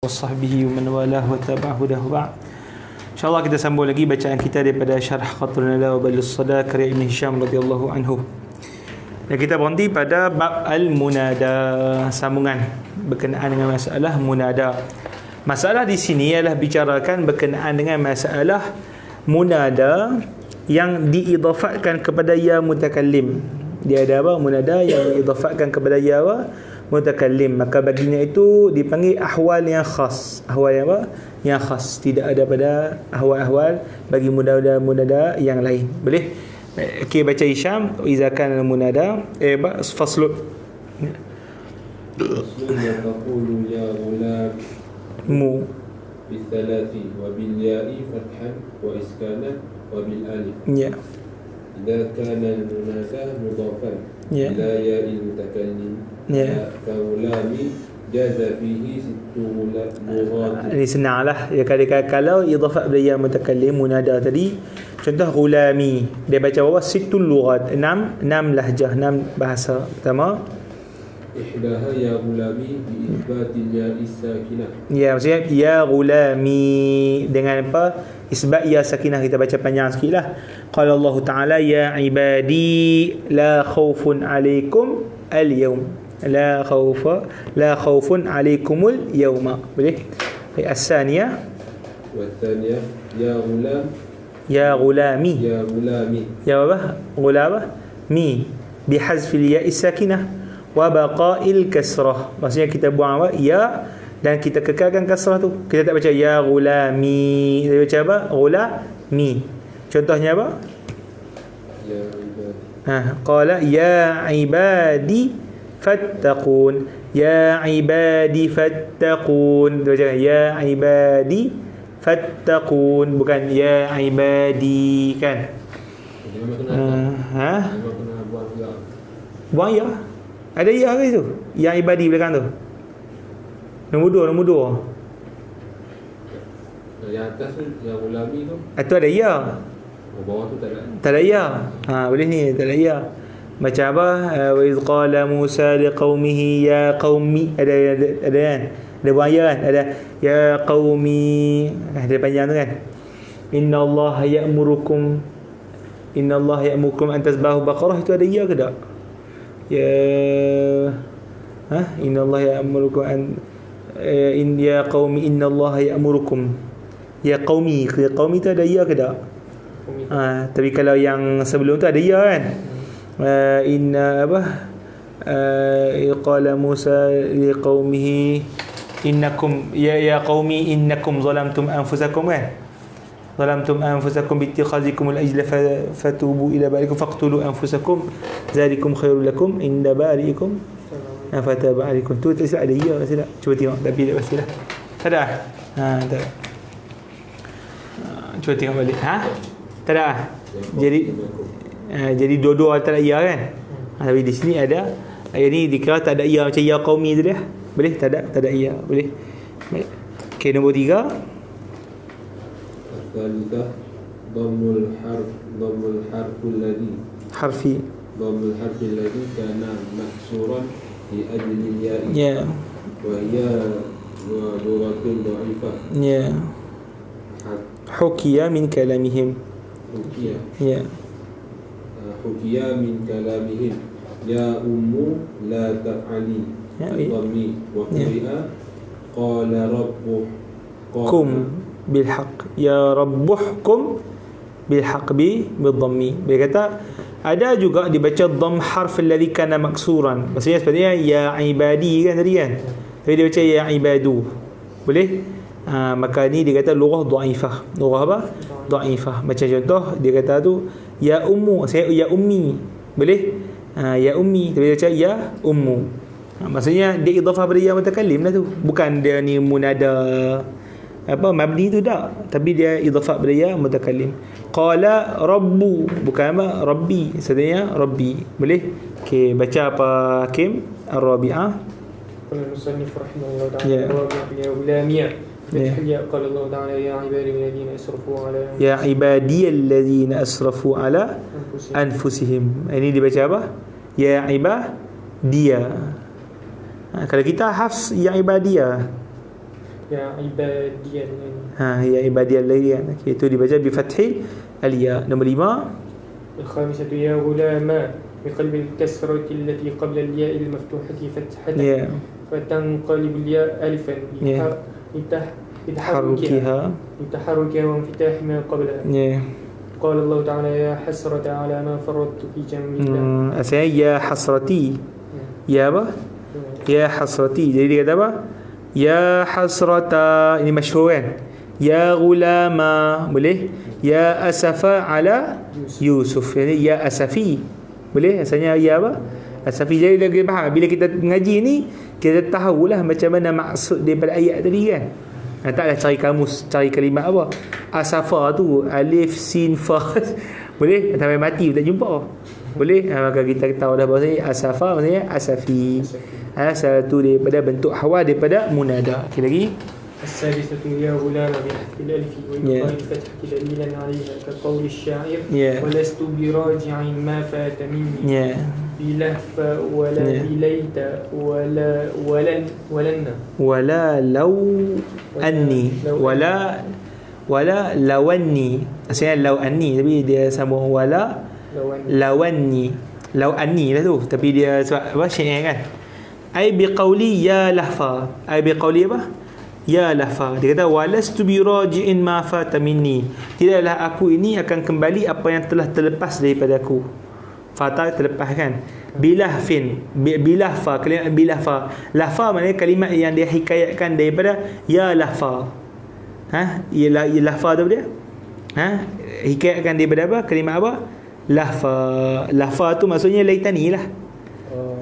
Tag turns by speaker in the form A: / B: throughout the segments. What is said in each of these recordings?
A: wasahbihi wa man walah wa tabi'a hudahu ba'd. InsyaAllah kita sambung lagi bacaan kita daripada Syarh Qatrul Nada wa Balus Sada karya Ibn Hisham radhiyallahu anhu. Dan kita berhenti pada bab al-munada, sambungan berkenaan dengan masalah munada. Masalah di sini ialah bicarakan berkenaan dengan masalah munada yang diidafatkan kepada ya mutakallim. Dia ada apa? Munada yang diidafatkan kepada ya mutakallim, maka baginya itu dipanggil ahwal yang khas. Ahwal yang apa? Yang khas, tidak ada pada ahwal-ahwal bagi munada yang lain. Boleh? Okey, baca Hisham. Iza kana munada faslu
B: yaqulu ya ghulam
A: mu
B: bithalati wa bil ya'i fathan wa iskanan wa bil alif.
A: Ya.
B: Idza kana al-munada mudafan
A: Ya.
B: ila ya'il mutakallim
A: Ya.
B: kaulami jaza fihi sittu lughat.
A: Ini senanglah ya, kalau idafat pada ya mutakallim munada tadi, contoh gulami, dia baca bawah situl lughat, enam lahjah, 6 bahasa. Pertama,
B: ihdaha ya gulami bi ithbatil ya'i sakinah.
A: ya, maksudnya ya gulami dengan apa? Isbat ya sakinah, kita baca panjang sikitlah. Qala Allah Ta'ala ya ibadi la khaufun alaikum al-yawm. La khaufun alaikumul yawma. Boleh? As-saniyah
B: والثانية يا غلام
A: ya gulami.
B: يا غلامي
A: Ya apa? Gulama mi bihazfil ya sakinah wa baqa'il kasrah. Maksudnya kita buang apa? Ya dan kita kekalkan kasrah tu. Kita tak baca ya gulami. Kita baca apa? Gulami. Contohnya apa?
B: يا عبادي
A: Qala ya ibadi fattaqun. Ya ibadi fattaqun. Kita baca ya ibadi fattaqun, bukan ya ibadi, kan?
B: Memang kena memang kena buat juga.
A: Buang ya. Ada ya ke itu? Ya ibadi belakang tu. Nombor dua.
B: Yang atas tu yang ulami tu,
A: Itu ada ya.
B: bawah tu tak ada.
A: Tak ada ya. Boleh ni, tak ada ya. Macam apa? Wa iz qala Musa liqaumihi ya qaumi. Ada kan? Ada buang ya kan? Ada ya qaumi. Ada panjang tu kan? Inna Allah ya'murukum an tasbahu baqarah. Itu ada ya ke tak? Ya Inna Allah ya'murukum an ya qaumi inna Allah ya'murukum. Ya qaumi tu ada ya ke tak? Tapi kalau yang sebelum tu ada ya kan? Inna qala Musa liqaumihi innakum ya qaumi innakum zalamtum anfusakum kan? Zalamtum anfusakum biittikhazikumul ajla fatubu ila barikum faqtulu anfusakum zalikum khairul lakum inda barikum fataba alaikum. Tu tak ada ya silap. Cuba tengok, tapi tak pastilah. Tak ada. Tak. Cuba tengok balik. Tak ada. Jadi dua-dua tak ada ya kan? Tapi di sini ada. Ayat ni dikira tak ada ya, macam ya qaumi tu dia. Boleh? Tak ada ya. Boleh. Baik. Okey, nombor 3.
B: الثالثة ضم الحرف الذي
A: Harfi.
B: ضم الحرف الذي كان مكسورا لأجل الياء
A: Ya.
B: وهي لغة ضعيفة.
A: Ya. Hukiya min kalamihim. Ya.
B: حكي من كلامهم يا أم لا تفعلي ضمي وقرئ قال ربك
A: kum bil haqq. Ya rabbuhkum bil haqq bidhammi. Dia kata ada juga dibaca dhamm harf alladhi kana maksuran. Maksudnya sebenarnya ya ibadi kan tadi kan. Tapi dia baca ya ibadu. Boleh? Maka ni dia kata lughah dhaifah. Lughah apa? Dhaifah. Macam contoh dia kata tu ya ummu, saya ya ummi. Boleh? Ya ummi, tapi dia baca ya ummu. Maksudnya dia idhafah pada ya mutakallim lah tu. Bukan dia ni munada mabni tu tak, tapi dia idhafah pada ya mutakallim. Qala rabbu, bukan apa rabbi, sebenarnya rabbi. Boleh? Okey, baca apa Hakim? Ar-Rabi'ah.
C: قال المصنف رحمه الله تعالى يا غلامية قال الله تعالى يا عبادي الذين أسرفوا على
A: Ya ibadiyallazina asrafu ala anfusihim. Ini dibaca apa? Ya ibadiyah. Kalau kita hafs ya ibadiyah.
C: Ya ibadiyal
A: Ya ibadiyal ladina. Okey, itu dibaca bi fathil al-ya. Nombor 5.
C: الخامسة يا غلاما بقلب الكسرة التي قبل الياء المفتوحة فتحة فتنقلب الياء ألفا لتحركها وانفتاح ما قبلها. قال الله تعالى يا حسرة على ما فرطت في جنب الله.
A: Asalnya ya hasrati. Ya apa? Ya hasrati. Jadi dia kata apa? Ya hasrata. Ini masyhur kan? Ya gulama. Boleh? Ya asafa ala Yusuf. Jadi ya asafi. Boleh? Asalnya ya apa? Asafi. Jadi lagi faham. Bila kita mengaji ni, kita tahulah macam mana maksud daripada ayat tadi kan. Taklah cari kamus, cari kalimat apa. Asafa tu alif sin fa. Boleh? Sampai mati tak jumpa. Boleh? Maka kita tahu dah bahasa asafa maksudnya asafi. Satu daripada bentuk hawa daripada munada. Okey lagi.
C: السادسة يا غلام بحذف الألف وإبقاء الفتحة دليلا عليها كقول الشاعر ولست براجع ما فات مني بلهف ولا بليت ولا لو أني ولا لو أني
A: Asalnya law anni tapi dia sambung wala lawanni law anni lah tu tapi dia sebab apa syair kan ai biqauli ya lahfa ai biqauli apa ya lahfa. Dia kata walastu biraji'in ma fata minni. Tidaklah aku ini akan kembali apa yang telah terlepas daripada aku. Fata terlepas kan. Bilahfin bilahfa kalimat bilahfa. Lahfa maknanya kalimat yang dia hikayatkan daripada ya lahfa. Ya lahfa tu dia. Hikayatkan daripada apa? Kalimat apa? Lahfa. Lahfa tu maksudnya laitani lah.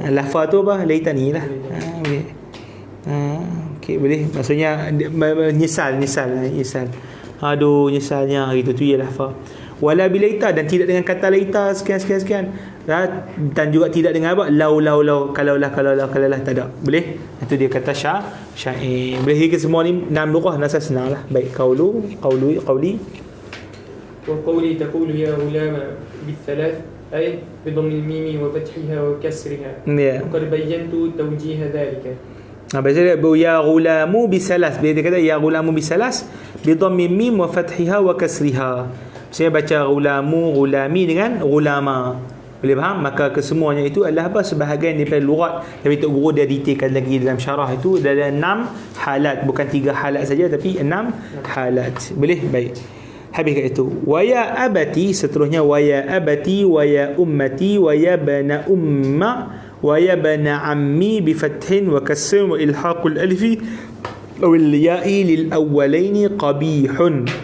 A: Lahfa tu apa? Laitani lah. Boleh. Okay, boleh. Maksudnya nyesal. Aduh, nyesalnya gitu tu ialah fa. Wala bilaita dan tidak dengan kata laita sekian. Dan juga tidak dengan apa? Lau. Kalaulah tak ada. Boleh? Itu dia kata syair. Boleh ke semua ni 6 lugah nasa senang lah. Baik, qawli.
C: Wa qawli taqulu ya ulama بالثلاث أي بضم الميم وفتحها وكسرها. وقد بينت توجيه ذلك.
A: Biasanya ya gulamu bisalas. Bila dia kata ya gulamu bisalas bidhammi mim wa fathiha wa kasriha. Saya baca gulamu gulami dengan gulama. Boleh faham? Maka kesemuanya itu adalah apa? Sebahagian daripada lughat. Tapi Tok Guru dia detailkan lagi dalam syarah itu ada 6 halat, bukan 3 halat saja tapi 6 halat. Boleh? Baik. Habis kat itu. Wa ya abati, seterusnya wa ya abati wa ya ummati wa ya bana umma ويبن عمي بفتح وكسر وإلحاق الألف أو الياء للأولين قبيح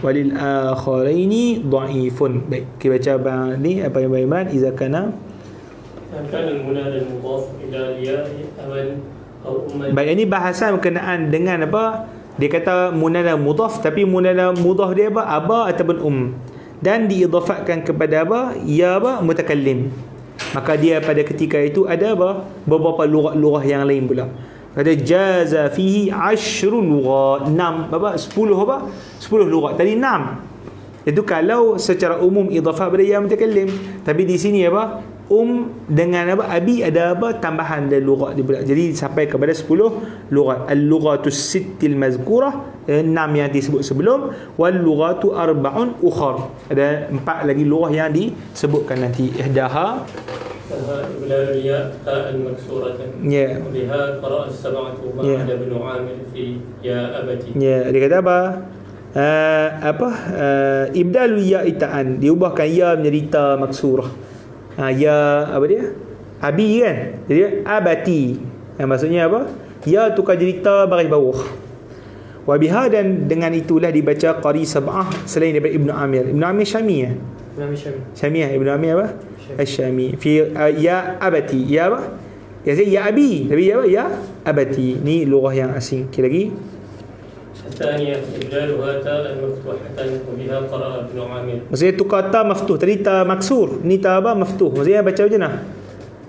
A: وللآخرين ضعيف. Baik, kita baca ni apa yang bagaimana إذا كان
C: المنادى المضاف إلى الياء أول أو أم.
A: Baik, ini bahasan berkenaan dengan apa? Dia kata munada mudhaf tapi munada mudhaf dia apa ataupun dan diidhafatkan kepada apa? Ya apa? Mutakallim. Maka dia pada ketika itu ada apa? Beberapa lugah yang lain pula. Kata jaza fihi 10 lughat. 10 apa? 10 lughat. Tadi 6. Itu kalau secara umum idhafah pada ya mutakallim. Tapi di sini apa? Dengan apa? Abi ada apa? Tambahan dari lughat dia pula. Jadi sampai kepada 10 lughat. Al-lughatus sittil mazkurah, 6 yang disebut sebelum, wal lughatu arba'un ukhar. Ada 4 lagi lughah yang disebutkan nanti. Ihdaha
C: إبلال الياء المكسورة. وبها قرأ السبعة بعد ابن عامر في يا أبتي.
A: Dia kata apa? Ibdalu ya itaan, diubahkan ya menjadi ta maksurah. Ya apa dia? Abi kan? Jadi abati. Maksudnya apa? Ya tukar jadi ta baris bawah. Wa biha, dan dengan itulah dibaca qari sab'ah selain daripada Ibn Amir. Ibn Amir Syami ya? Syami ya? Ibn Amir apa? Syami. Fi ya abati. Ya apa? Ya abi. Tapi ya apa? Ya abati. Ni lughah yang asing. Okay, lagi.
C: الثانية إبدالها تاء مفتوحة وبها قرأ ابن عامر.
A: Maksudnya tukar ta maftuh. Tadi ta maksur. Ni ta apa? Maftuh. Maksudnya baca macam mana?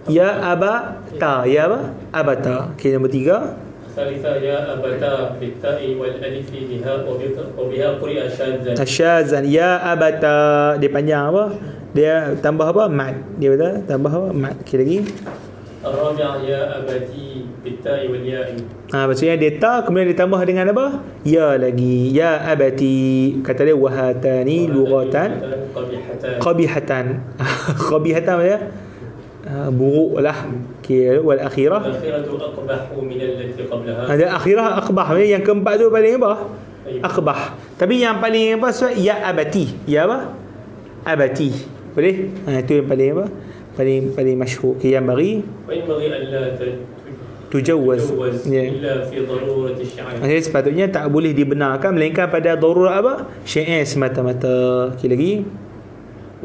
A: Ya abata. Ya apa? Abata. Okay, nombor 3.
C: الثالثة يا أبتا بالتاء والألف بها وبها قرئ شاذا.
A: Syazan. Ya abata. Dia panjang apa? Dia tambah apa? Mad. Dia kata tambah apa? Mad. Okay, lagi.
C: الرابعة يا أبتي
B: بالتاء والياء.
A: Maksudnya dia ta kemudian ditambah dengan apa? Ya lagi. Ya abati. Kata dia wahatani lughatan qabihatan. Qabihatan maksudnya buruk lah. Okay. Wal akhirah.
B: الأخيرة أقبح من التي قبلها.
A: Ada akhirah aqbah. Yang keempat tu paling apa? Aqbah. Tapi yang paling apa? So, ya abati. Ya apa? Abati. Boleh? Itu yang paling apa? Paling masyhur. Yang bagi
B: وينبغي ألا
A: tujawaz.
B: إلا في ضرورة الشعر.
A: Maksudnya sepatutnya tak boleh dibenarkan melainkan pada darurat apa? Syair semata-mata. Okay, lagi.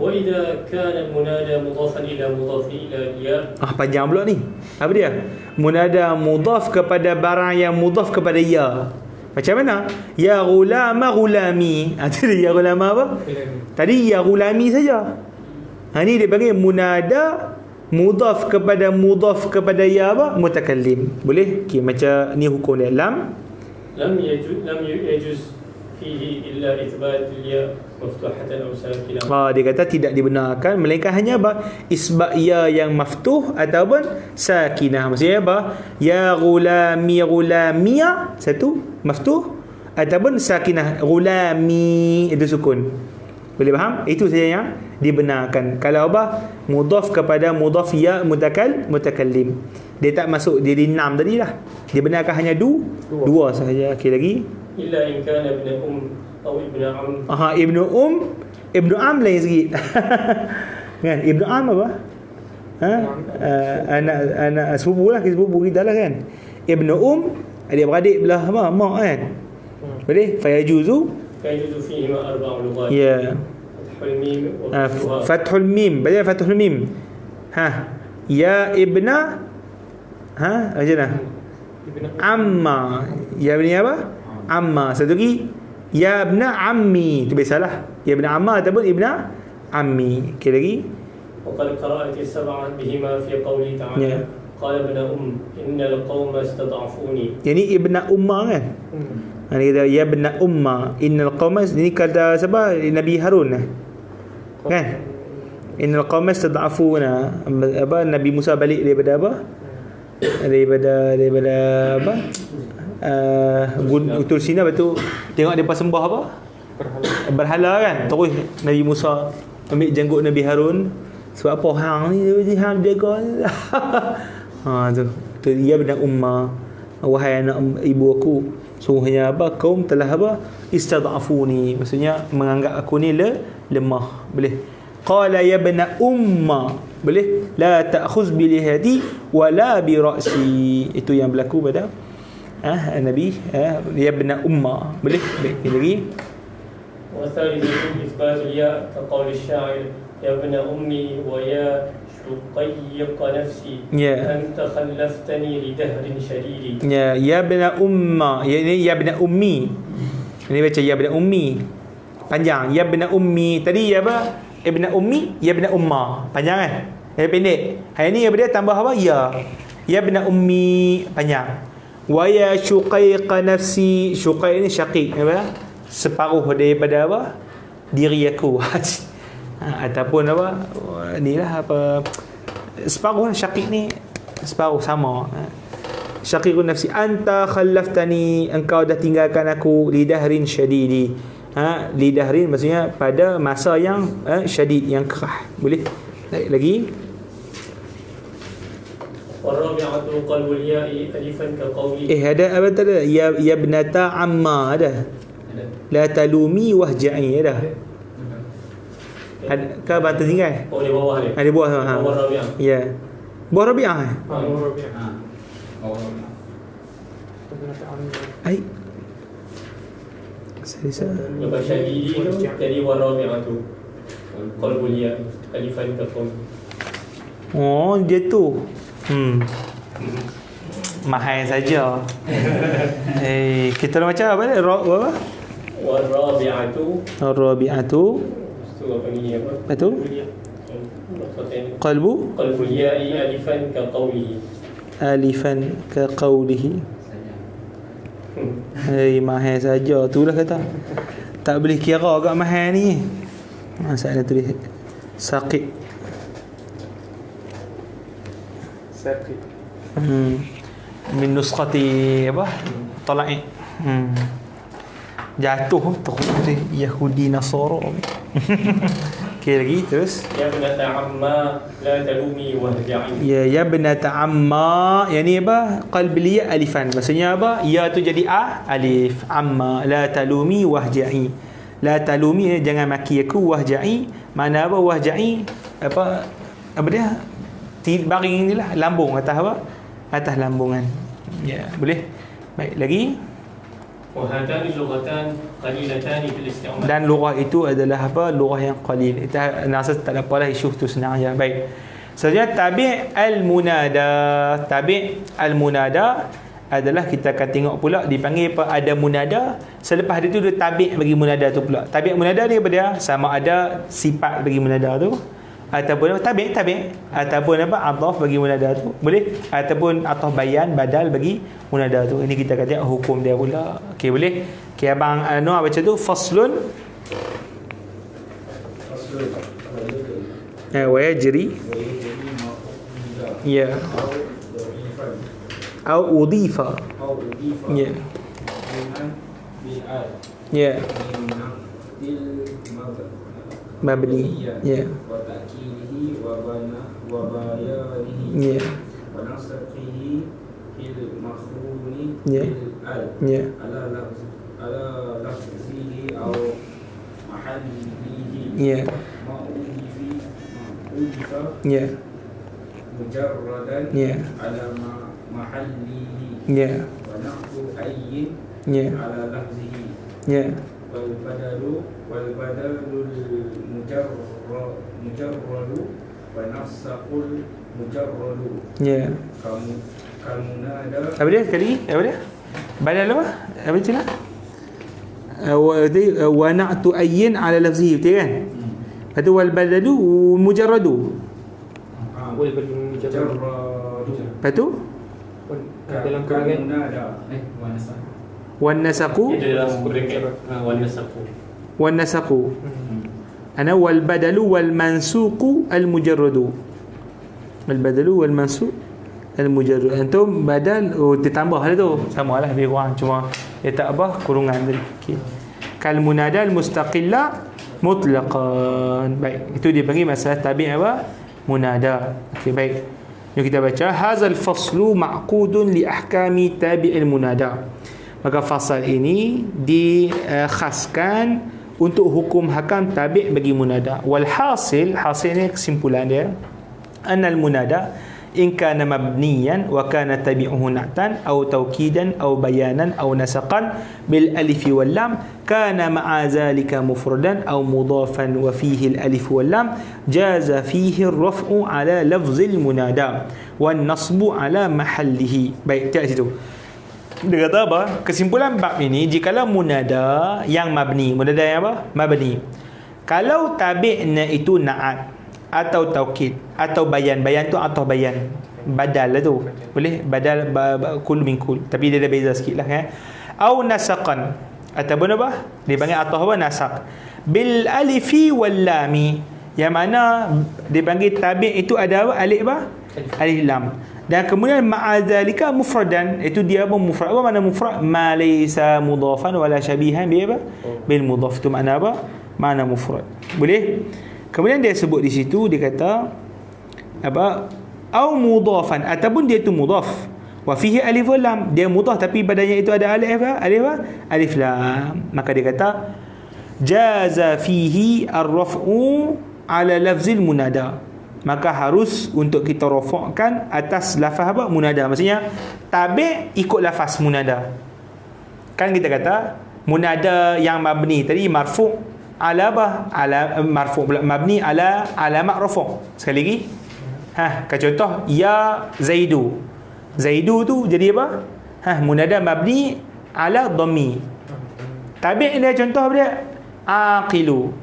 B: وإذا كان المنادى مضافا إلى مضاف إلى الياء.
A: Panjang pula ni. Apa dia? Munada mudhaf kepada barang yang mudhaf kepada ya. Macam mana? Ya ghulama ghulami. Tadi ya ghulama apa? Tadi ya ghulami saja. Ni dia panggil munada mudhaf kepada ya apa? Mutakallim. Boleh? Okay, macam ni hukum dia. Lam
B: يجوز فيه إلا إثبات الياء مفتوحة أو ساكنة.
A: Dia kata tidak dibenarkan melainkan hanya apa? Isbat ya yang maftuh ataupun sakinah. Maksudnya apa? Ya ghulami ghulamiyah, satu maftuh ataupun sakinah. Ghulami itu sukun. Boleh faham? Itu saja yang dibenarkan. Kalau apa? Mudhaf kepada mudhaf ya mutakallim. Dia tak masuk diri 6 tadi lah. Dibenarkan hanya dua sahaja. Okey, lagi.
B: إلا إن كان ابن أو ابن عم.
A: Ibnu Am lain sikit. Kan? Ibnu Am apa? Anak sepupu lah, sepupu kita lah kan. Ibnu adik-beradik belah apa? Mak kan. Boleh? Fayajuzu
B: فيهما 4 لغات.
A: ya.
B: فتح الميم وفتحها.
A: Fathul mim. Baca fathul mim. Ya ibna. Macam mana? Amma. Ya ibni apa? Amma. Satu lagi ya ibna ammi. Itu biasalah. Ya ibna amma ataupun ibna ammi. Okey, lagi.
B: وقد قرأت السبعة بهما في قوله تعالى. قال ابن إن القوم استضعفوني.
A: Yang ni ibna umma kan? Dia kata ya ibna umma innal qawma. Ini kata siapa? Nabi Harun kan? Innal qawma istad'afuna. Apa Nabi Musa balik daripada apa? Daripada apa? Gunung Sina, lepas tu tengok depa sembah apa? Berhala kan. Terus Nabi Musa ambil janggut Nabi Harun. Sebab apa hang ni hang jaga. Tu dia benar umma. Wahai anak ibu aku, sungguhnya apa? Kaum telah apa? Istad'afuni. Maksudnya menganggap aku ni lemah. Boleh. Qala ya ibna umma. Boleh. La ta'khuz bi lihati wala bi ra'si. Itu yang berlaku pada Nabi ya ibna umma. Boleh. Baik, lagi.
B: والثالث إثبات الياء كقول الشاعر يا ابن أمي ويا شقيق نفسي أنت خلفتني لدهر شديد.
A: Ya ibna umma. Ini ya ibna ummi. Ini baca ya ibna ummi. Panjang. Ya ibna ummi. Tadi ya apa? Ibna ummi, ya ibna umma. Panjang kan? Yang pendek. Hari ni dia tambah apa? Ya ibna ummi. Panjang. Wa ya syuqaiqa nafsi. Syuqaiq ni syaqiq apa? Separuh daripada apa? Diri aku. Ataupun apa? Inilah apa? Separuh lah syaqiq ni. Separuh sama. Syaqiqun nafsi anta khallaftani. Engkau dah tinggalkan aku lidahrin syadidi. Lidahrin maksudnya pada masa yang syadid, yang kerah. Boleh? Lagi.
B: والرابعة قلب الياء ألفا كقوله.
A: Ada apa tadi? Ya ibnata amma ada. La talumi wahja'i ada. Ada ke bantu tinggal?
B: Oh, di bawah ni.
A: Ada buah
B: Bawah Rabi'ah.
A: Ya. Buah Rabi'ah. Ai. Saya
B: Lepas syadidi tu jadi warabi'ah tu. Qalbul ya alifan kaqul.
A: Oh, dia tu. Mahal saja. Kita nak baca apa? Apa?
B: Warabi'atu.
A: Rabi'atu.
B: Tu apa ni apa?
A: Betul? Qalbu
B: Qalbul ya'i alifan kaqawlihi.
A: alifan ka qawlihi. Mahal saja. Itulah kata. Tak boleh kira agak mahal ni. Masalah tulis Saqi. min nuskhati apa? Tala'i. Jatuh terus Yahudi Nasara. Okey, lagi terus.
B: Ya binata amma la talumi wahja'i.
A: Ya binata amma, yang ni apa? Qalbi ya alifan. Maksudnya apa? Ya tu jadi alif. Amma la talumi wahja'i. La talumi, jangan maki aku, wahja'i. Mana apa wahja'i? Apa dia? Baring ni lah, lambung atas apa? Atas lambungan. Ya, boleh. Baik, lagi.
B: وهاتان اللغتان قليلتان في الاستعمال.
A: Dan lughah itu adalah apa? Lughah yang qalil. Kita rasa tak ada apalah isu tu sebenarnya. Baik. Selanjutnya tabi' al-munada. Tabi' al-munada adalah kita akan tengok pula dipanggil apa? Ada munada. Selepas itu dia tabi' bagi munada tu pula. Tabi' munada ni apa dia? Sama ada sifat bagi munada tu, ataupun apa? Tabi' ataupun apa? Athaf bagi munada tu. Boleh? Ataupun athaf bayan, badal bagi munada tu. Ini kita kata hukum dia pula. Okey, boleh? Okey, abang Noah baca tu faslun. Wa yajri. Ya. Au udhifa. Ya. Ya. Mabni. Ya. Ya. Ya. Ya. Ya. Ya.
D: mujarradan
A: Ya.
D: ala mahallihi
A: Ya.
D: wa naqdu ayyin
A: Ya.
D: ala lafzihi
A: Ya.
D: wal badalul mujarradu wa nafsaqul mujarradu
A: Ya.
D: kamunada.
A: Apa dia sekali? Apa dia? Badal apa? Apa cina? Wa na'tu ayyin ala lafzihi, betul kan? Lepas tu wal badalu mujarradu.
C: Wal badalu mujarradu.
A: Lepas tu
C: dalam karangan
A: wan nasaqu
B: Dia dalam bracket wanasaku.
A: wan nasaqu. Ana wal badalu wal mansuqu al mujarradu. Al badalu wal mansuq al mujarrad. Antum badal ditambah lah tu. Samalah lebih kurang, cuma dia tak apa kurungan tadi. Okey. Kal munada al mustaqilla mutlaqan. Baik, itu dia panggil masalah tabi' apa? Munada. Okey, baik. Yang kita baca hazal faslu ma'qudun li ahkami tabi'il munada. Maka fasal ini dikhaskan untuk hukum hakam tabi' bagi munada. Wal hasil ni kesimpulan dia, anal munada in kana mabniyan wa kana tabi'uhu na'tan aw tawkidan aw bayanan aw nasaqan bil alif wal lam kana ma'a zalika mufradan aw mudafan wa fihi al alif wal lam jaza fihi ar raf'u ala lafzil munada wan nasbu ala mahallihi. Baik, tak situ. Dia kata apa? Kesimpulan bab ini, jikalau munada yang mabni, munada yang apa? Mabni. Kalau tabi'na itu na'at atau taukid atau bayan tu atau bayan badal lah tu, boleh badal kul min kul, tapi dia ada beza sikit lah kan. Au nasaqan ataupun apa dia panggil atau apa, nasaq bil alifi wal lami, yang mana dia panggil tabi' itu ada apa, alif apa, alif lam. Dan kemudian ma'adzalika mufradan, itu dia apa, mufrad. Apa makna mufrad? Ma laysa mudhafan wala syabihan bi apa, bil mudhaf. Tu makna apa, makna mufrad. Boleh. Kemudian dia sebut di situ, dia kata apa, au mudhafan, ataupun dia tu mudhaf wa fihi alif lam, dia mudhaf tapi padanya itu ada alif alif lam, maka dia kata jaza fihi ar-raf'u ala lafzil munada, maka harus untuk kita rafa'kan atas lafaz apa, munada. Maksudnya tabi' ikut lafaz munada. Kan kita kata munada yang mabni tadi marfu' ala apa? Ala marfu' mabni ala alamat rafu'. Sekali lagi. Contoh ya Zaidu. Zaidu tu jadi apa? Munada mabni ala dhammi. Tabi' dia contoh dia aqilu.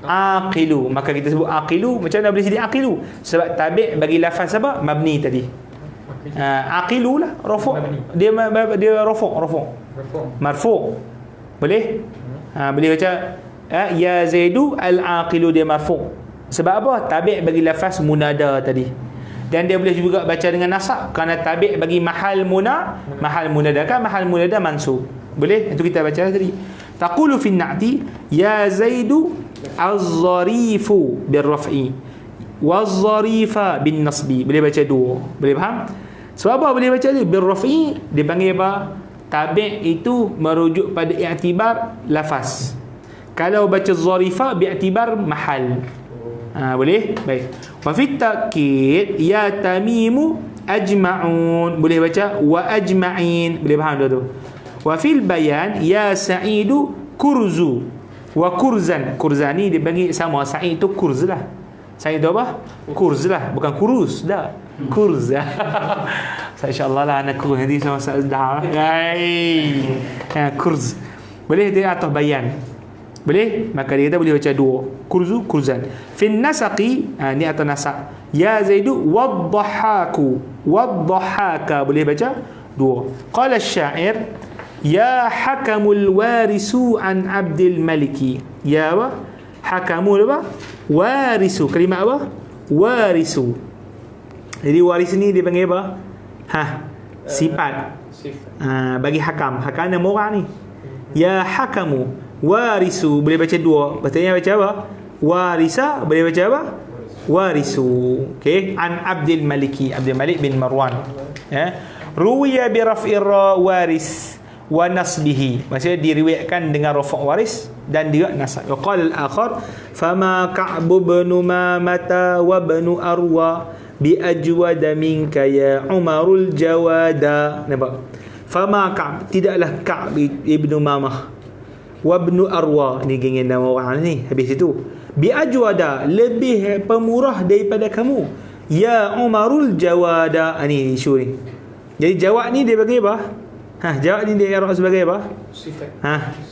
A: Aqilu. Maka kita sebut aqilu. Macam mana boleh jadi aqilu? Sebab tabi' bagi lafaz apa? Mabni tadi. Aqilu lah rafu'. Dia rafu'. Marfu'. Boleh? Boleh baca ya Zaidu al-aqilu, dia marfu'. Sebab apa? Tabi' bagi lafaz munada tadi. dan dia boleh juga baca dengan nasab kerana tabi' bagi mahal munada kan mahal munada mansub. Boleh? Itu kita baca tadi. Taqulu fi na'ti ya Zaidu az-zarifu bil-raf'i waz-zarifa bin-nasbi. Boleh baca dua. Boleh faham? Sebab apa boleh baca dia? Bil-raf'i dia panggil apa? Tabi' itu merujuk pada i'tibar lafaz. Kalau baca zarifa bi'tibar mahal. Boleh? Baik. Wa fit ta'kid ya Tamimu ajma'un. Boleh baca wa ajma'in. Boleh faham tu? Wa fil bayan ya Sa'idu kurzu wa kurzan. Kurzani dia bagi sama. Sa'id tu kurz lah. Sa'id tu apa? Kurz lah, bukan kurus dah. Kurz. Insya-Allah lah anak kurus nanti sama dah. Kurz. Boleh dia atau bayan. Boleh? Maka dia kata boleh baca dua. Kurzu, kurzan. Fin nasaqi, ni atau nasaq. Ya Zaidu wadhahaku. Wadhahaka. Boleh baca dua. Qala asy-syair ya hakamul warisu an Abdul Maliki. Ya apa? Hakamul apa? Warisu. Kalimat apa? Warisu. Jadi waris ni dia panggil apa? Sifat. Bagi hakam. Hakam nama orang ni. Ya hakamu warisu. Boleh baca dua. Maksudnya baca apa? Warisa. Boleh baca apa? Warisu. Okey. An Abdul Maliki. Abdul Malik bin Marwan. Ruwiya bi raf'ir waris wa nasbihi. Maksudnya diriwayatkan dengan rafa' waris dan juga nasab. Wa qala al-akhar fama Ka'b bin Mamata wa ibn Arwa bi ajwada minka ya Umarul Jawada. Nampak? Fama Ka'b, tidaklah Ka'b ibn Mamah wa ibn Arwa, ni geng nama orang ni. Habis itu bi ajwada, lebih pemurah daripada kamu, ya Umarul Jawada. Ni isu ni. Jadi jawad ni dia bagi apa? Jawad ni dia i'rab sebagai apa?
C: Sifat.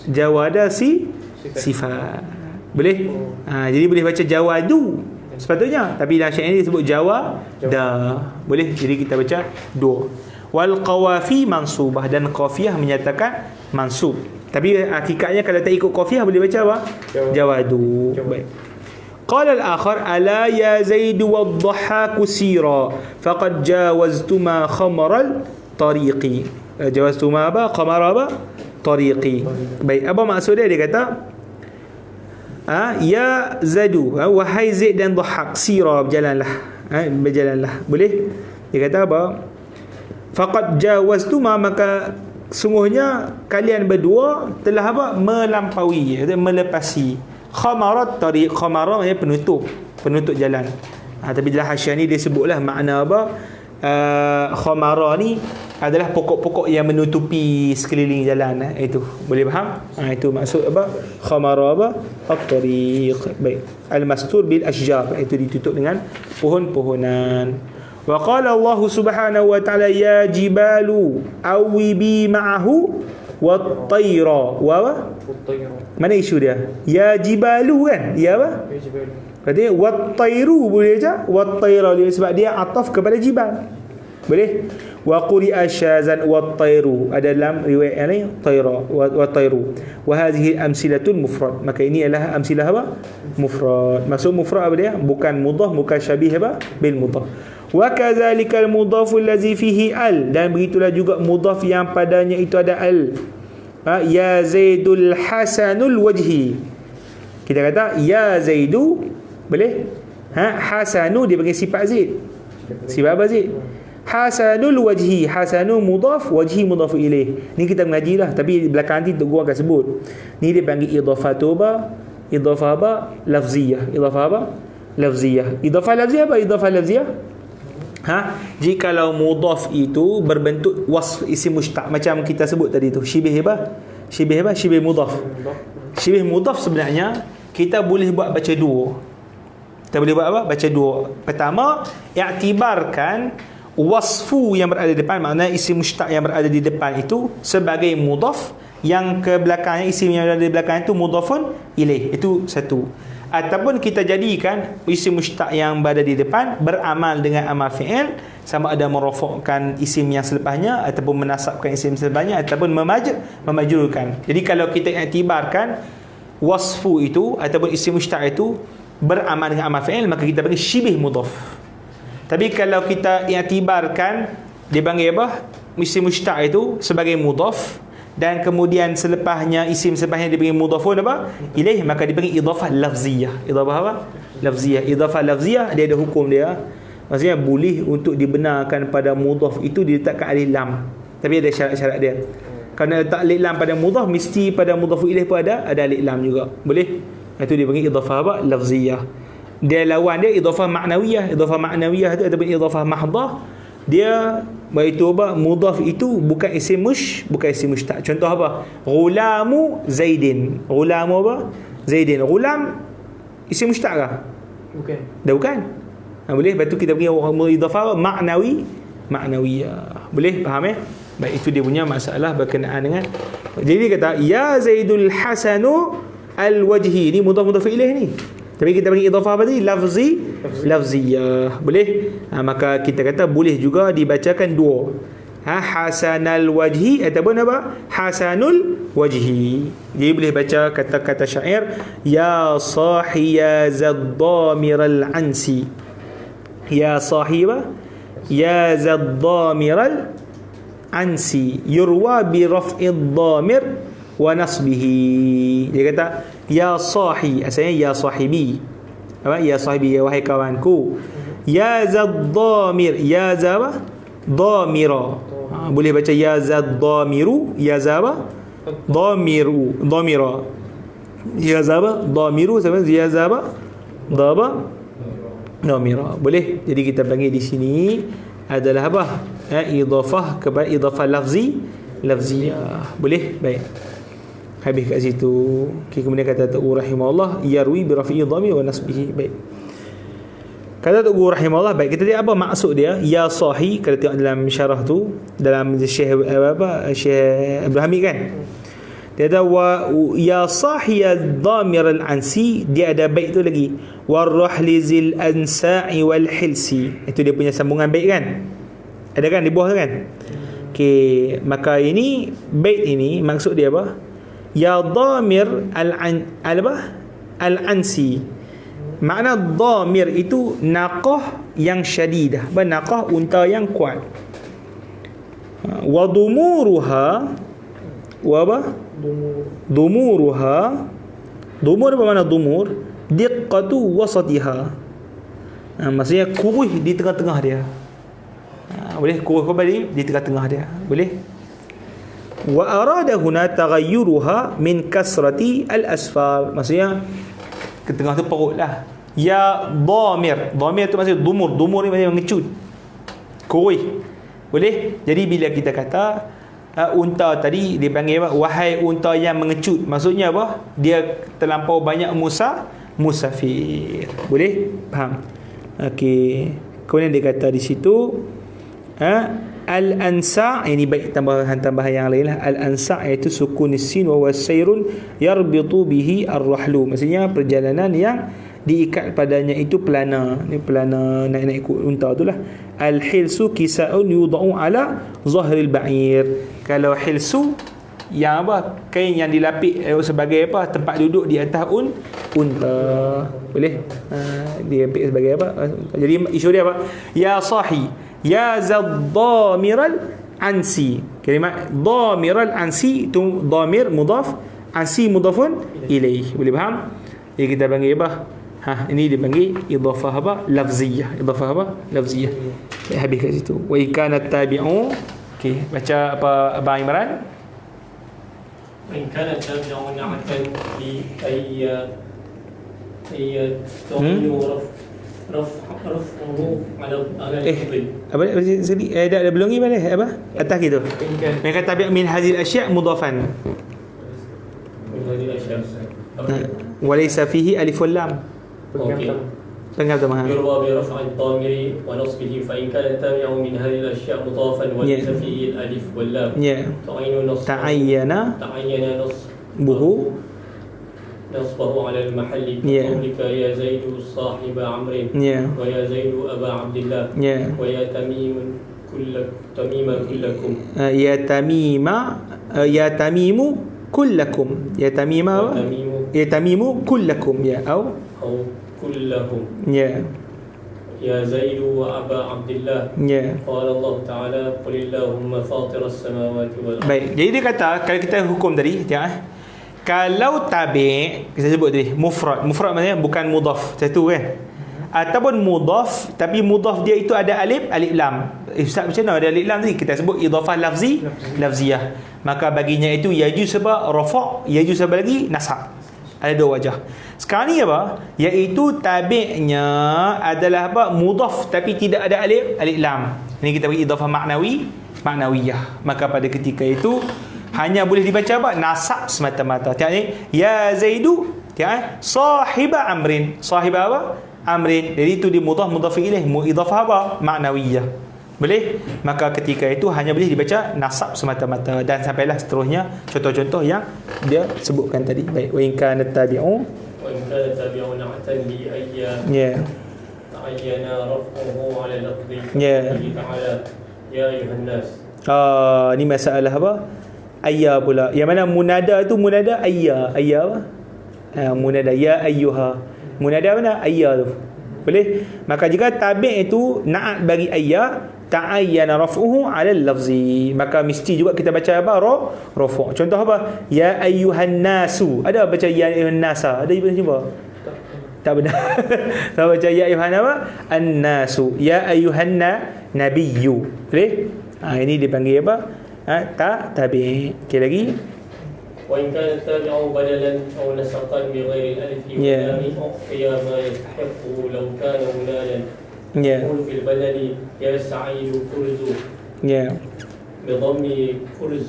A: Jawada sifat. Boleh? Jadi boleh baca jawadu sepatutnya, tapi dalam syair ni disebut jawada. Boleh? Jadi kita baca dua. Wal qawafi mansubah, dan qafiyah menyatakan mansub. Tapi hakikatnya kalau tak ikut qafiyah boleh baca apa? Jawadu. Baik. Qala al-akhar ala ya Zaid wadhahaku sira faqad jawaztuma khamral tariqi. Jawaztuma apa? Khamara apa? Tariqi. Baik, apa maksud dia? Dia kata ya Zadu, wahai Zaid dan Dhahak, sira, berjalanlah. Berjalanlah. Boleh? Dia kata apa? Faqad jawaztuma, maka sungguhnya kalian berdua telah apa? Melampaui, melepasi. Khamarat tariq, khamara maksudnya penutup jalan. Tapi dalam hasyiah ni dia sebutlah makna apa? Khamara ni adalah pokok-pokok yang menutupi sekeliling jalan. Itu boleh faham? Itu maksud apa? Khamara apa? At-tariq. Baik. Al-mastur bil ashjar, itu ditutup dengan pohon-pohonan. Wa qala Allah Subhanahu wa ta'ala ya jibalu awibi ma'ahu wat-tayra. Mana isu dia? Ya jibalu kan? Ya apa?
C: Ya jibalu.
A: Berarti wat-tayru boleh aja. Wat-tayra sebab dia ataf kepada jibal. Boleh? Wa quri'a syazan wat-tayru. Ada dalam riwayat yang lain tayra wat-tayru. Wa hadhihi amsilatul mufrad. Maka ini adalah amsilah apa? Mufrad. Maksud mufrad apa dia? Bukan mudhaf, bukan syabih apa? Bil mudhaf. Wa kadzalikal mudhafu allazi fihi al, dan begitulah juga mudhaf yang padanya itu ada al. Ya Zaidul hasanul wajhi. Kita kata ya Zaidu, boleh? Hasanu dia bagi sifat Zaid. Sifat apa Zaid? Hasanul wajhi. Hasanu mudhaf, wajhi mudhaf ilaih. Ni kita mengaji lah, tapi belakang nanti gua akan sebut. Ni dia panggil idhafatu apa? Idhafah apa? Lafziyah. Idhafah apa? Lafziyah. Idhafah lafziyah apa? Idhafah lafziyah? Jikalau mudhaf itu berbentuk wasf isim mushtaq, macam kita sebut tadi tu, syibih apa? Syibih apa? Syibih mudhaf. Syibih mudhaf sebenarnya kita boleh buat baca dua. Kita boleh buat apa? Baca dua. Pertama, i'tibarkan wasfu yang berada di depan, maknanya isim mushtaq yang berada di depan itu sebagai mudhaf, yang ke belakangnya isim yang berada di belakang itu mudhafun ilaih. Itu satu. Ataupun kita jadikan isim mushtaq yang berada di depan beramal dengan amal fi'il, sama ada merofakkan isim yang selepasnya ataupun menasabkan isim selepasnya ataupun memajrurkan. Jadi kalau kita iktibarkan wasfu itu ataupun isim mushtaq itu beramal dengan amal fi'il, maka kita panggil syibih mudhaf. Tapi kalau kita iktibarkan, dia panggil apa? Isim mushtaq itu sebagai mudhaf, dan kemudian selepasnya isim selepasnya dia panggil mudhafun apa? Ilaih, maka dia panggil idhafah lafziyah. Idhafah apa? Lafziyah. Idhafah lafziyah dia ada hukum dia. Maksudnya boleh untuk dibenarkan pada mudhaf itu diletakkan alif lam. Tapi ada syarat-syarat dia. Kerana letak alif lam pada mudhaf, mesti pada mudhaf ilaih pun ada alif lam juga. Boleh? Itu dia panggil idhafah apa? Lafziyah. Dia lawan dia idhafah ma'nawiyah. Idhafah ma'nawiyah tu ataupun idhafah mahdah, dia iaitu apa? Mudhaf itu bukan isim bukan isim mushtaq. Contoh apa? Ghulamu Zaidin. Ghulamu apa? Zaidin. Ghulam isim mushtaq ke?
C: Bukan.
A: Dah bukan. Boleh? Lepas tu kita panggil idhafah ma'nawiyah. Boleh? Faham Baik, itu dia punya masalah berkenaan dengan. Jadi dia kata ya Zaidul Hasanu al-wajhi. Ni mudhaf ilaih ni. Tapi kita bagi idhafah apa tadi? Lafziyah. Boleh? Maka kita kata boleh juga dibacakan dua. Hasanal wajhi ataupun apa? Hasanul wajhi. Jadi boleh baca kata-kata syair ya sahiya zaddamiral ansi. Ya sahiba ya zaddamiral ansi yurwa bi raf'id dhamir wa nasbihi. Dia kata ya sahi, asalnya ya sahibi. Apa? Ya sahibi, ya wahai kawanku. Ya zaddamir, ya zaba dhamira. Boleh baca ya zaddamiru, ya zaba dhamiru, dhamira. Ya zaba dhamiru sama ya zaba dhaba dhamira. Boleh. Jadi kita panggil di sini adalah apa? Idhafah kepada idhafah lafziyah. Boleh? Baik. Habis kat situ. Okay, kemudian kata Tok Guru rahimahullah yarwi bi rafi'i dhamir wa nasbihi. Baik. Kata Tok Guru rahimahullah, baik, kita lihat apa maksud dia ya sahi. Kalau tengok dalam syarah tu, dalam Syekh Syekh Abdul Hamid kan, dia ada wa ya sahi ad-dhamir al-ansi. Dia ada bait tu lagi warrahlizil ansa'i wal hilsi. Itu dia punya sambungan bait kan, ada kan di bawah tu kan. Okey, maka ini bait ini maksud dia apa? Ya dhamir al-ansi. Makna dhamir itu naqah yang syadidah, naqah unta yang kuat. Wa dumuruha wa apa? Dumuruha. Dumur apa makna dumur? Diqqatu wasatiha. Maksudnya kuruh di tengah-tengah dia. Boleh kuruh kembali di tengah-tengah dia. Boleh? Wa arada huna taghayyuruha min kasrati al-asfar. Maksudnya ke tengah tu perut lah. Ya dhamir. Dhamir tu maksudnya dumur. Dumur ni maksudnya mengecut, kuruh. Boleh? Jadi bila kita kata unta tadi dipanggil apa? Wahai unta yang mengecut. Maksudnya apa? Dia terlampau banyak musafir. Boleh? Faham? Okey. Kemudian dia kata di situ al-ansa', ini baik tambahan yang lain lah. Al-ansa' iaitu sukun sin wa wasairun yarbitu bihi ar-rahlu. Maksudnya perjalanan yang diikat padanya itu pelana. Ni pelana naik unta itulah. Al-hilsu kisa'un yudau ala zahril ba'ir. Kalau hilsu yang apa? Kain yang dilapik sebagai apa? Tempat duduk di atas unta. Boleh? Dia ambil sebagai apa? Jadi isu dia apa? Ya sahi ya zaddamiral ansi. Kalimat dhamiral ansi itu dhamir mudhaf, ansi mudhafun ilaih. Boleh faham? Jadi kita panggil apa? Ini dipanggil idhafah apa? Lafziyah. Idhafah apa? Lafziyah. Habis kat situ. Wa ikana tabi'u. Okey, baca apa Abang Imran?
B: وإن كان التابع نعتا في أي تعين رفعه على الفضل.
A: Apa sini? Dah belum ni mana? Apa? Atas gitu. Mereka tabi' min hadhil asya' mudhafan.
B: من هذه الأشياء.
A: Walaysa fihi alif wal lam. Tengah tu mahal.
B: يروى برفع الضامر ونصبه فإن كان التابع من هذه الأشياء مضافا وليس فيه الألف واللام تعين نصبه نصبه على المحل كقولك يا زيد صاحب عمرو ويا زيد أبا عبد الله ويا تميم كلكم
A: يا تميم كلكم يا تميم كلكم يا أو
B: كلهم يا زيد وأبا عبد الله. قال الله تعالى قل اللهم فاطر السماوات والأرض.
A: Baik, jadi dia kata kalau kita hukum tadi, tengok kalau tabi' kita sebut tadi mufrad maknanya bukan mudhaf, satu kan, ataupun mudhaf tapi mudhaf dia itu ada alif lam. Ustaz macam mana ada alif lam ni? Kita sebut idhafah lafziyah. Maka baginya itu yajuz sebab rafa', yajuz sebab lagi nasab. Ada dua wajah. Sekarang ni apa? Iaitu tabi'nya adalah apa? Mudhaf tapi tidak ada alif lam. Ini kita bagi idhafah ma'nawiyah. Maka pada ketika itu hanya boleh dibaca apa? Nasab semata-mata. Tengok ni, ya Zaidu, tengok sahiba amrin. Sahiba apa? Amrin. Jadi itu di mudhaf ilaih, idhafah apa? Ma'nawiyah. Boleh? Maka ketika itu hanya boleh dibaca nasab semata-mata, dan sampailah seterusnya contoh-contoh yang dia sebutkan tadi. Baik, wa in kana tabi'u
B: na'tan li ayya ta'ayyana raf'uhu 'ala al-lafzi ta'ala ya ayuhan nas.
A: Ni masalah apa? Ayya pula. Yang mana munada tu munada ayya apa? Munada ya ayyuha. Munada mana? Ayya tu. Boleh? Maka jika tabi' itu na'at bagi ayya, ta'ayyana raf'uhu 'ala al-lafzi, maka mesti juga kita baca apa? Rafa'. Contoh apa? Ya ayyuhan nasu. Ada baca ya ayyuhan nasa? Ada cuba? Tak benar. Tak baca ya ayyuhan apa? An-nasu. Ya ayyuhan nabiyyu. Boleh? Ini dipanggil apa? Tabi'. Okey lagi.
B: وإن كان التابع بدلا أو نسقا بغير الألف واللام أعطي ما يستحقه لو كان منادا. يقول في البدل يا سعيد كرز بضم كرز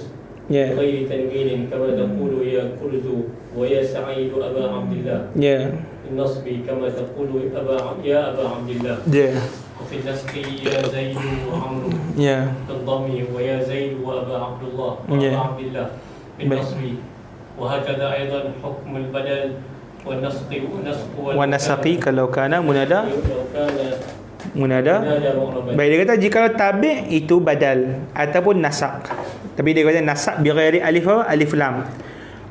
B: بغير تنوين كما تقول يا كرز ويا سعيد أبا عبد الله. النصب كما تقول يا أبا عبد الله. وفي النسق يا زيد وعمرو بالضم ويا زيد وأبا عبد الله وأبا عبد الله بالنصب. وهكذا أيضا حكم البدل والنسق kalau kana munada Baik, dia kata jika tabi' itu badal ataupun nasaq, tapi dia kata nasaq bi ghairi alif lam,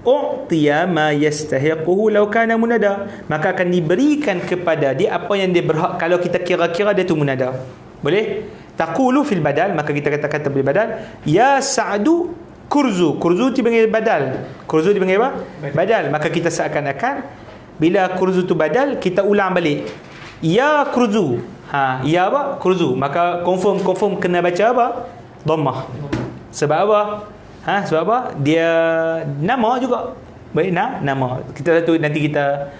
B: u'tiya ma yastahiquhu law kana munada, maka akan diberikan kepada dia apa yang dia berhak kalau kita kira-kira dia tu munada. Boleh? Taqulu fil badal, maka kita kata bil badal ya Sa'du kurzu. Kurzu dipanggil badal. Kurzu dipanggil apa? Badal. Maka kita seakan-akan bila kurzu tu badal, kita ulang balik. Ya kurzu. Ya apa? Kurzu. Maka confirm kena baca apa? Dhammah. Sebab apa? Sebab apa? Dia nama juga. Baik, nama. Kita nanti kita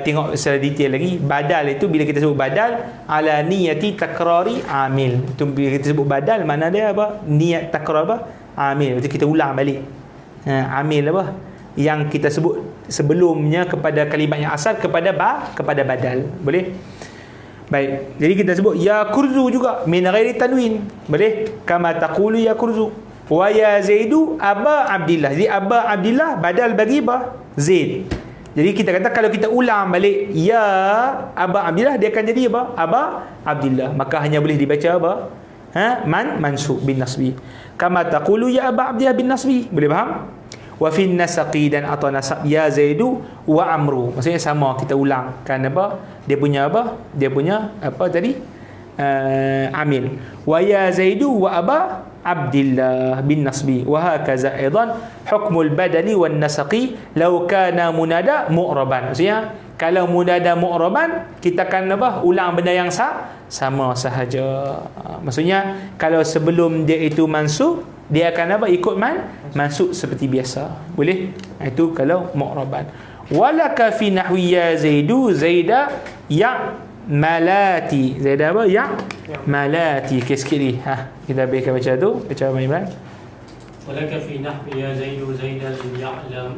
B: tengok secara detail lagi. Badal itu bila kita sebut badal ala niyati takrari amil. Itu bila kita sebut badal, mana dia apa? Niat takrar apa? Amil. Berarti kita ulang balik. Amil apa? Yang kita sebut sebelumnya kepada kalimat yang asal kepada badal. Boleh? Baik. Jadi kita sebut ya kurzu juga min ghairi tanwin. Boleh? Kama taqulu ya kurzu. Wa ya Zaidu Aba Abdillah. Jadi Aba Abdillah badal bagi apa? Zaid. Jadi kita kata kalau kita ulang balik ya Aba Abdillah, dia akan jadi apa? Aba Abdillah. Maka hanya boleh dibaca apa? Mansub bin nasbi. Kama taqulu ya Aba Abdillah bin nasbi. Boleh faham? Wa fi nasaqi, dan atau nasab ya Zaidu wa Amru. Maksudnya sama, kita ulang kan apa? Dia punya apa? Dia punya apa tadi? Amil. Wa ya Zaidu wa Aba Abdillah bin nasbi. Wa hakaza aidan hukmul badali wan nasaqi law kana munada mu'raban. Maksudnya kalau munada mu'raban, kita akan apa? Ulang benda yang sama sahaja. Maksudnya kalau sebelum dia itu mansub, dia akan apa? Ikut mansub seperti biasa. Boleh? Itu kalau mu'raban. Walaka fi nahwi ya Zaidu Zaida ya malati. Zaida apa? Ya malati. Sikit ni. Kita biarkan baca tu. Baca Abang Imran. Walaka fi nahwi ya Zaidu Zaida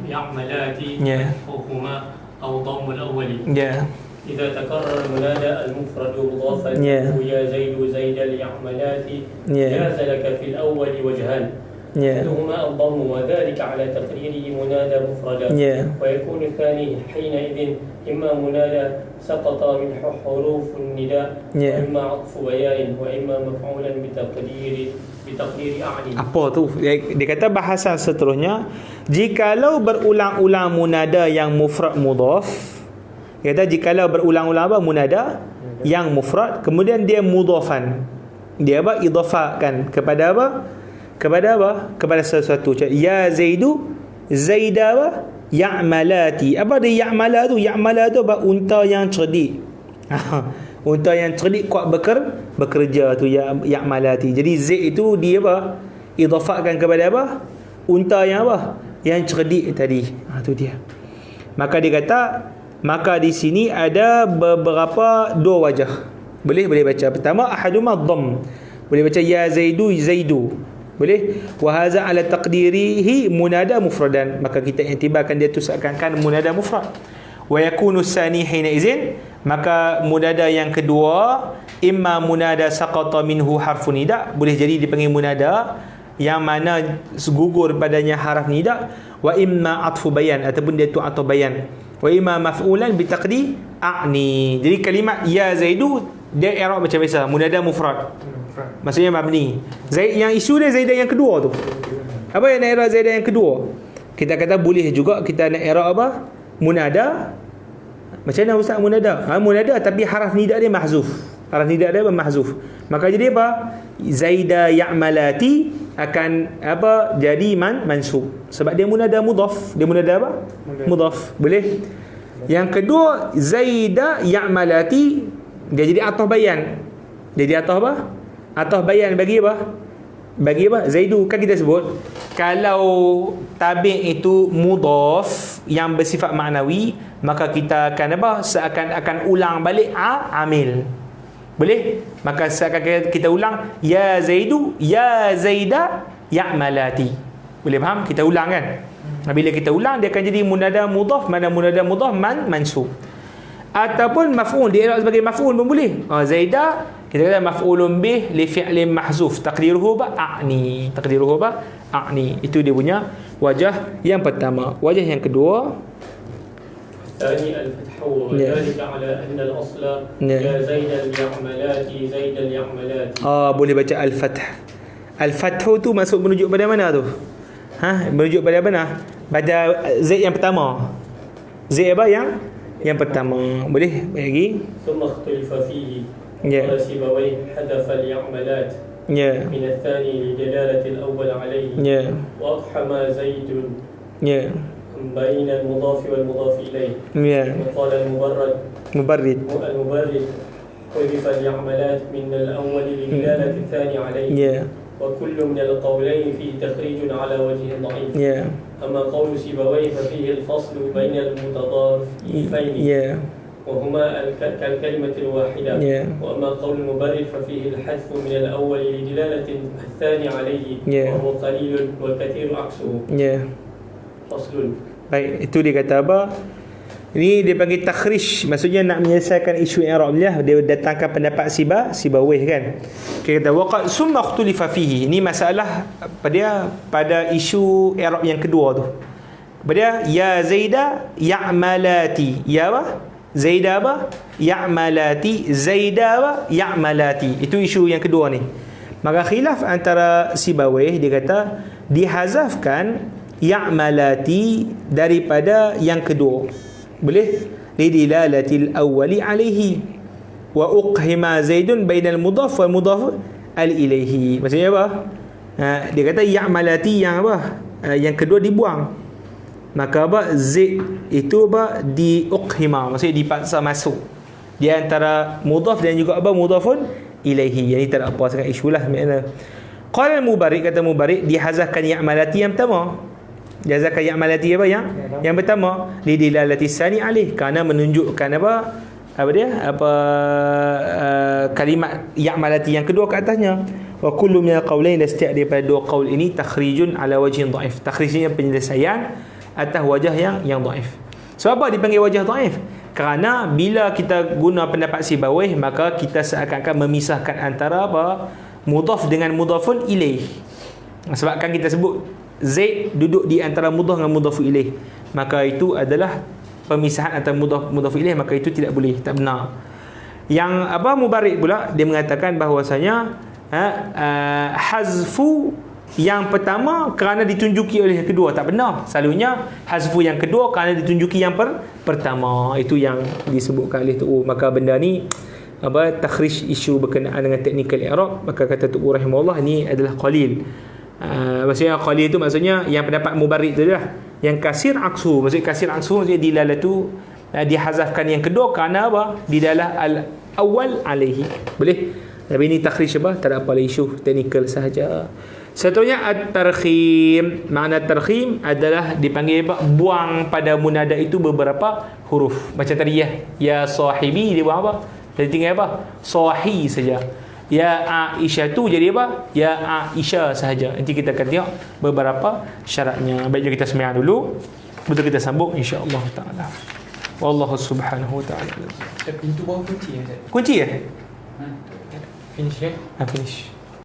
B: ya malati hukuma أو ضم الأول. إذا تكرر المنادى المفرد مضافا يا زيد زيد اليعملات جاز لك في الأول وجهان. أحدهما الضم وذلك على تقريره منادى مفردا ويكون الثاني حينئذ إما منادى سقط من حروف النداء وإما عطف بيان وإما مفعولا بتقدير أعني. Apa tu?
A: Dia kata bahasan seterusnya, jikalau berulang-ulang munada yang mufrad mudhaf, dia kata jikalau berulang-ulang apa? Munada yang mufrad, kemudian dia mudhafan. Dia apa? Idhafakan kepada apa? Kepada sesuatu. Ya Zaidu, Zaida apa? Ya'malati. Apa dia ya'mala tu? Ya'mala tu apa? Unta yang cerdik. Unta yang cerdik kuat bekerja tu ya'malati. Jadi Zaid itu dia apa? Idhafakan kepada apa? Unta yang apa? Yang cerdik tadi. Tu dia. Maka dia kata, maka di sini ada beberapa dua wajah. Boleh baca. Pertama, ahaduma dhamm. Boleh baca ya Zaidu, Zaidu. Boleh. Wa hadza ala taqdirihi munada mufradan. Maka kita iktibarkan dia tu seakan-akan munada mufrad. Wa yakunu sani hina izin, maka munada yang kedua imma munada saqata minhu harfun nida, boleh jadi dipanggil munada yang mana gugur padanya haraf nida, wa imma atfu bayan, ataupun dia tu atau bayan, wa imma maf'ulan bi taqdi a'ni. Jadi kalimat ya Zaidu dia i'rab macam biasa, munada mufrad, maksudnya mabni. Zaid yang isu dia Zaidah yang kedua tu. Apa yang nak i'rab Zaidah yang kedua? Kita kata boleh juga kita nak i'rab apa? Munada. Macam mana ustaz munada? Munada tapi haraf nida dia mahzuf. Haraf nida dia mahzuf. Maka jadi apa? Zaida ya'malati akan apa? Jadi mansub. Sebab dia munada mudhaf. Dia munada apa? Mudhaf. Boleh? Yang kedua, Zaida ya'malati, dia jadi ataf bayan. Dia jadi ataf apa? Ataf bayan bagi apa? Bagi apa? Zaidu. Kan kita sebut kalau tabi' itu mudhaf yang bersifat maknawi, maka kita akan apa? Seakan-akan ulang balik amil. Boleh? Maka seakan kita ulang ya Zaidu, ya Zaida ya'malati. Boleh faham? Kita ulang kan? Bila kita ulang dia akan jadi munada mudhaf, mana munada mudhaf mansub. Ataupun maf'ul, dia i'rab sebagai maf'ul pun boleh. Zaida kita kata maf'ulun bih li fi'lin mahzuf, taqdiruhu a'ni. Taqdiruhu a'ni. Itu dia punya wajah yang pertama. Wajah yang kedua,
C: الثاني الفتح وذلك على أن الأصل يا زيد اليعملات زيد اليعملات.
A: boleh baca al-fath. Al-fath tu masuk menuju pada mana tu? Menuju pada mana? Pada Zaid yang pertama. Zaid apa yang pertama. Boleh lagi?
C: ثم اختلف فيه. قال سيبويه حذف اليعملات من الثاني لدلالة الأول عليه. وأقحم زيد بين المضاف والمضاف إليه. وقال المبرد حذف اليعملات من الأول لدلالة الثاني عليه. وكل من القولين فيه تخريج على وجه ضعيف. أما قول سيبويه ففيه الفصل بين المتضارفين وهما كالكلمة الواحدة. وأما قول المبرد ففيه الحذف من الأول لدلالة الثاني عليه وهو قليل والكثير عكسه. فصل.
A: Baik, itu dia kata apa? Ini dia panggil takhrij, maksudnya nak menyelesaikan isu i'rab dia datangkan pendapat Sibawayh kan. Kita kata waqad summa ikhtulifa fihi. Ini masalah pada isu i'rab yang kedua tu. Pada ya Zaida ya'malati. Ya apa? Zaida apa? Ya'malati. Zaida apa? Ya'malati. Itu isu yang kedua ni. Maka khilaf antara Sibawayh, dia kata dihazafkan ya'malati daripada yang kedua. Boleh? Lidilalatil awwali alaihi wa uqhima Zaidun bainal mudhaf wal mudhaf ilaihi. Maksudnya apa? Dia kata ya'malati yang apa? Yang kedua dibuang. Maka apa? Zaid itu apa? Di uqhima, maksudnya dipaksa masuk di antara mudhaf dan juga apa? Mudhafun ilaihi. Yang ini tak ada apa sangat isulah makna. Qala al-Mubarik, kata Mubarik, dihazafkan ya'malati yang pertama. Jazaka ya'malati apa yang pertama lidilalati sani alih, kerana menunjukkan kalimat ya'malati yang kedua ke atasnya. Wa kullu min al-qawlain, dan setiap daripada dua qaul ini takhrijun ala wajhin dhaif, takhrijnya penyelesaian atas wajah yang dhaif. Sebab apa dipanggil wajah dhaif? Kerana bila kita guna pendapat Sibawayh, maka kita seakan-akan memisahkan antara mudhaf dengan mudhafun ilaih. Sebabkan kita sebut Zaid duduk di antara mudhaf dengan mudhaf ilaih, maka itu adalah pemisahan antara mudhaf ilaih, maka itu tidak boleh, tak benar. Yang Mubarik pula dia mengatakan bahawasanya hazfu yang pertama kerana ditunjuki oleh yang kedua, tak benar. Selalunya hazfu yang kedua kerana ditunjuki yang pertama. Itu yang disebutkan oleh tu. Maka benda ni takhrij isu berkenaan dengan teknikal i'rab, maka kata Tuku rahimahullah ni adalah qalil. Maksudnya qalil itu maksudnya yang pendapat mubarrid tu dah. Yang kasir aksu, maksudnya kasir aksu maksudnya dilalatu dihazafkan yang kedua kerana apa? Didalah al-awwal alaihi. Boleh? Tapi ini takhrij apa? Tak ada apa isu teknikal sahaja. Seterusnya at-tarkhim. Makna tarkhim adalah dipanggil apa? Buang pada munada itu beberapa huruf. Macam tadi ya sahibi dia buang apa? Jadi tinggal apa? Sahi saja. Ya Aisyah tu jadi apa? Ya Aisyah sahaja. Nanti kita akan tengok beberapa syaratnya. Baik, kita sembahyang dulu. Betul kita sambung insya-Allah taala. Wallahu subhanahu wa taala.
C: Pintu bawah kunci ya?
A: Kunci ya?
C: Finish ya?
A: Finish.